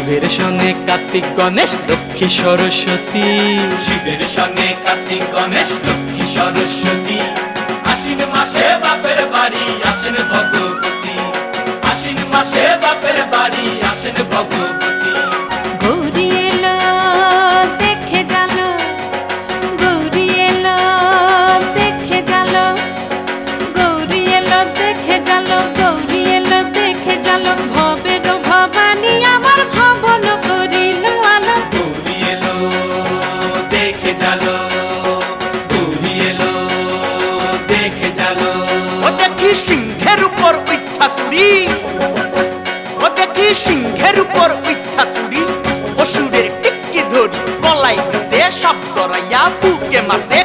শিবের সঙ্গে কার্তিক গণেশ লক্ষ্মী সরস্বতী, শিবের সঙ্গে কার্তিক গণেশ লক্ষ্মী সরস্বতী। আশ্বিন মাসে বাপের বাড়ি আসেন ভগবতী, আশ্বিন মাসে বাপের বাড়ি আসেন ভগবতী। গৌরী এলো দেখে জানো, গৌরী এলো দেখে জানো, গৌরী এলো দেখে জানো, গৌরী এলো দেখে জানো। ভবের ভবানী আমার ভবন করিল আলো। গৌরী এলো দেখে জালো, গৌরী এলো দেখে জালো। ও দেখি সিংহের উপর উঠা চুরি, ও দেখি সিংহের উপর উঠা চুরি। অসুরের টিকি ধরি গলায় দিছে, সাপ জড়াইয়া বুকে মারছে।